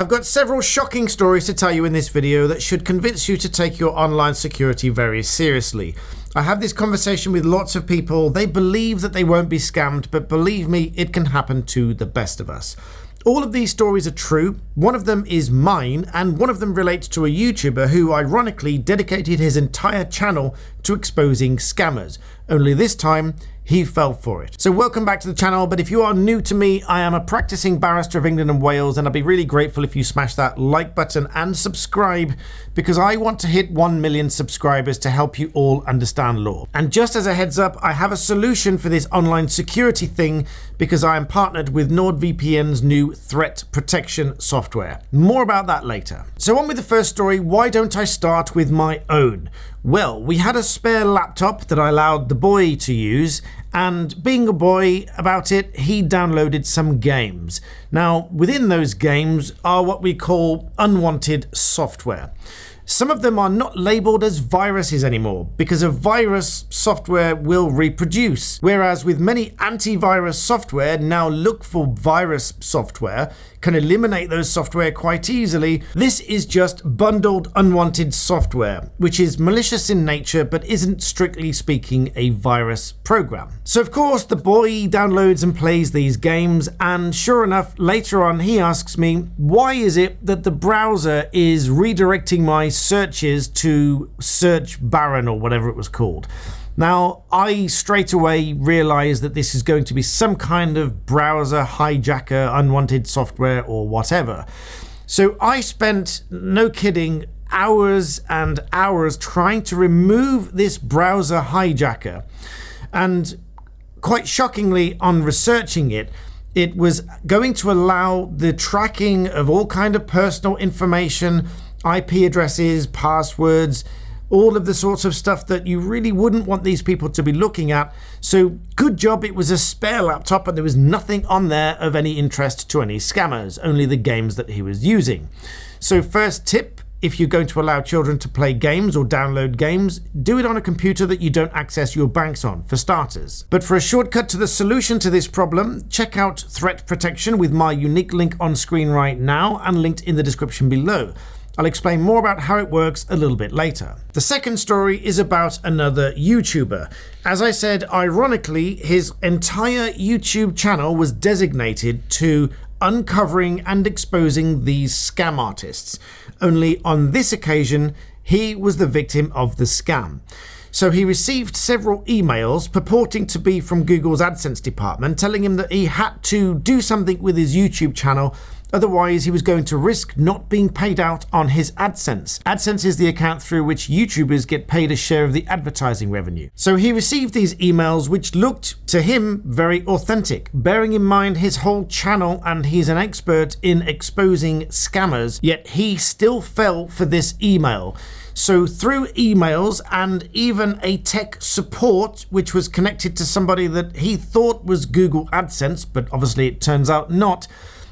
I've got several shocking stories to tell you in this video that should convince you to take your online security very seriously. I have this conversation with lots of people. They believe that they won't be scammed, but believe me, it can happen to the best of us. All of these stories are true. One of them is mine, and one of them relates to a YouTuber who ironically dedicated his entire channel to exposing scammers. Only this time, he fell for it. So welcome back to the channel, but if you are new to me, I am a practicing barrister of England and Wales, and I'd be really grateful if you smash that like button and subscribe, because I want to hit 1 million subscribers to help you all understand law. And just as a heads up, I have a solution for this online security thing, because I am partnered with NordVPN's new threat protection software. More about that later. So on with the first story. Why don't I start with my own? Well, we had a spare laptop that I allowed the boy to use, and being a boy about it, he downloaded some games. Now, within those games are what we call unwanted software. Some of them are not labeled as viruses anymore because a virus software will reproduce, whereas with many antivirus software now look for virus software, can eliminate those software quite easily. This is just bundled unwanted software, which is malicious in nature but isn't strictly speaking a virus program. So of course the boy downloads and plays these games, and sure enough later on he asks me, why is it that the browser is redirecting my searches to search Baron or whatever it was called? Now, I straight away realized that this is going to be some kind of browser hijacker, unwanted software or whatever. So I spent, no kidding, hours and hours trying to remove this browser hijacker. And quite shockingly, on researching it, it was going to allow the tracking of all kind of personal information, IP addresses, passwords, all of the sorts of stuff that you really wouldn't want these people to be looking at. So good job it was a spare laptop and there was nothing on there of any interest to any scammers, only the games that he was using. So first tip, if you're going to allow children to play games or download games, do it on a computer that you don't access your banks on, for starters. But for a shortcut to the solution to this problem, check out threat protection with my unique link on screen right now and linked in the description below. I'll explain more about how it works a little bit later. The second story is about another YouTuber. As I said, ironically, his entire YouTube channel was designated to uncovering and exposing these scam artists. Only on this occasion, he was the victim of the scam. So he received several emails purporting to be from Google's AdSense department telling him that he had to do something with his YouTube channel, otherwise he was going to risk not being paid out on his AdSense. AdSense is the account through which YouTubers get paid a share of the advertising revenue. So he received these emails which looked to him very authentic, bearing in mind his whole channel and he's an expert in exposing scammers, yet he still fell for this email. So through emails and even a tech support, which was connected to somebody that he thought was Google AdSense, but obviously it turns out not,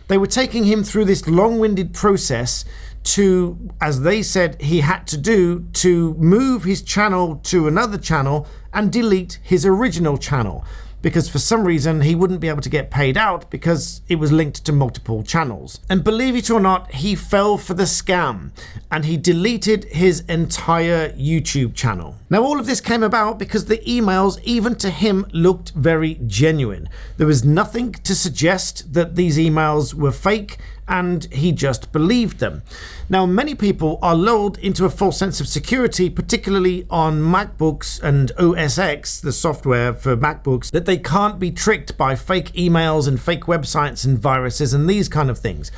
they were taking him through this long-winded process to, as they said he had to do, to move his channel to another channel and delete his original channel, because for some reason he wouldn't be able to get paid out because it was linked to multiple channels. And believe it or not, he fell for the scam and he deleted his entire YouTube channel. Now all of this came about because the emails, even to him, looked very genuine. There was nothing to suggest that these emails were fake, and he just believed them. Now, many people are lulled into a false sense of security, particularly on MacBooks and OS X, the software for MacBooks, that they can't be tricked by fake emails and fake websites and viruses and these kind of things.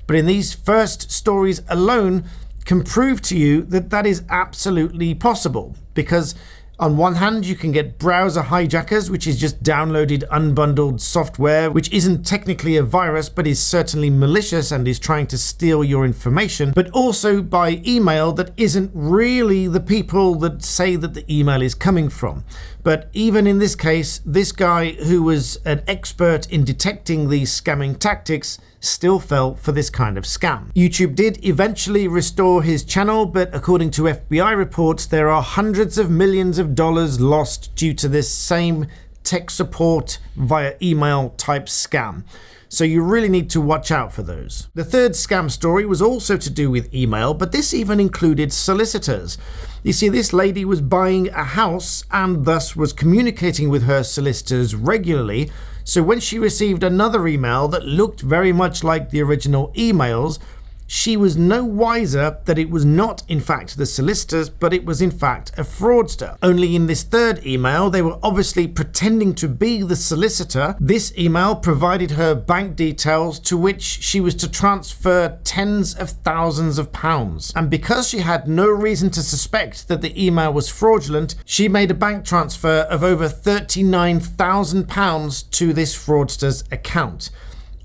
But in these first stories alone can prove to you that that is absolutely possible, because on one hand, you can get browser hijackers, which is just downloaded unbundled software, which isn't technically a virus, but is certainly malicious and is trying to steal your information, but also by email that isn't really the people that say that the email is coming from. But even in this case, this guy who was an expert in detecting these scamming tactics still fell for this kind of scam. YouTube did eventually restore his channel, but according to FBI reports, there are hundreds of millions of dollars lost due to this same tech support via email type scam. So you really need to watch out for those. The third scam story was also to do with email, but this even included solicitors. You see, this lady was buying a house and thus was communicating with her solicitors regularly. So when she received another email that looked very much like the original emails, she was no wiser that it was not in fact the solicitors, but it was in fact a fraudster. Only in this third email, they were obviously pretending to be the solicitor. This email provided her bank details to which she was to transfer tens of thousands of pounds. And because she had no reason to suspect that the email was fraudulent, she made a bank transfer of over £39,000 to this fraudster's account.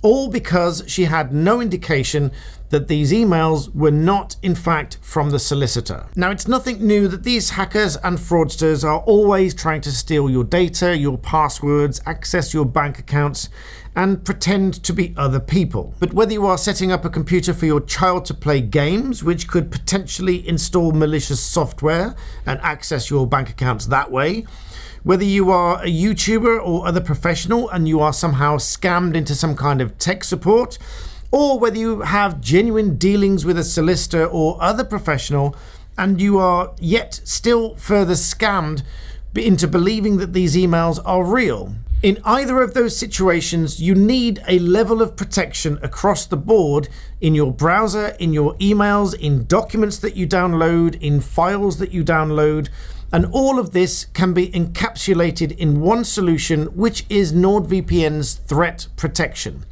All because she had no indication that these emails were not in fact from the solicitor. Now, it's nothing new that these hackers and fraudsters are always trying to steal your data, your passwords, access your bank accounts, and pretend to be other people. But whether you are setting up a computer for your child to play games, which could potentially install malicious software and access your bank accounts that way, whether you are a YouTuber or other professional and you are somehow scammed into some kind of tech support, or whether you have genuine dealings with a solicitor or other professional and you are yet still further scammed into believing that these emails are real. In either of those situations, you need a level of protection across the board in your browser, in your emails, in documents that you download, in files that you download. And all of this can be encapsulated in one solution, which is NordVPN's threat protection.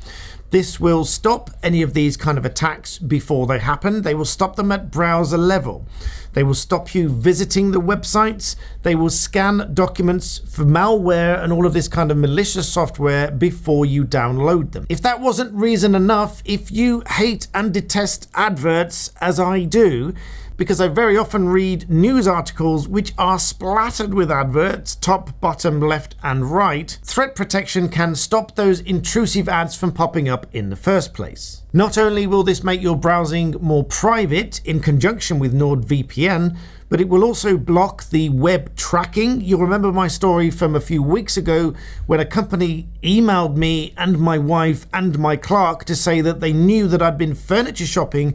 This will stop any of these kind of attacks before they happen. They will stop them at browser level. They will stop you visiting the websites. They will scan documents for malware and all of this kind of malicious software before you download them. If that wasn't reason enough, if you hate and detest adverts, as I do, because I very often read news articles which are splattered with adverts, top, bottom, left, and right, threat protection can stop those intrusive ads from popping up in the first place. Not only will this make your browsing more private in conjunction with NordVPN, but it will also block the web tracking. You'll remember my story from a few weeks ago when a company emailed me and my wife and my clerk to say that they knew that I'd been furniture shopping,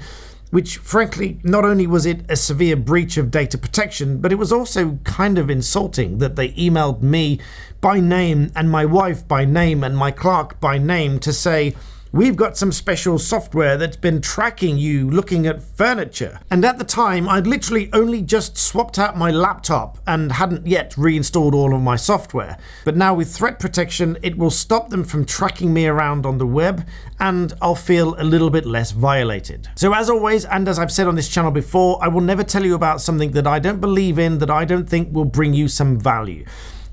which frankly, not only was it a severe breach of data protection, but it was also kind of insulting that they emailed me by name and my wife by name and my clerk by name to say, we've got some special software that's been tracking you looking at furniture. And at the time, I'd literally only just swapped out my laptop and hadn't yet reinstalled all of my software. But now with threat protection, it will stop them from tracking me around on the web, and I'll feel a little bit less violated. So as always, and as I've said on this channel before, I will never tell you about something that I don't believe in, that I don't think will bring you some value.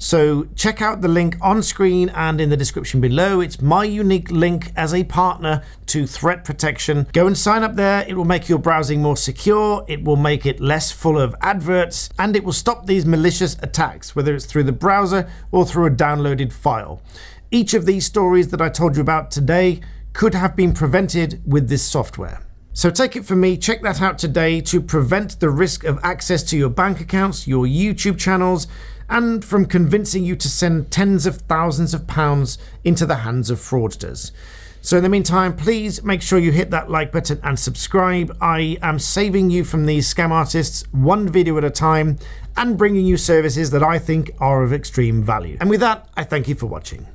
So check out the link on screen and in the description below. It's my unique link as a partner to threat protection. Go and sign up there. It will make your browsing more secure. It will make it less full of adverts, and it will stop these malicious attacks, whether it's through the browser or through a downloaded file. Each of these stories that I told you about today could have been prevented with this software. So take it from me, check that out today to prevent the risk of access to your bank accounts, your YouTube channels, and from convincing you to send tens of thousands of pounds into the hands of fraudsters. So in the meantime, please make sure you hit that like button and subscribe. I am saving you from these scam artists one video at a time and bringing you services that I think are of extreme value. And with that, I thank you for watching.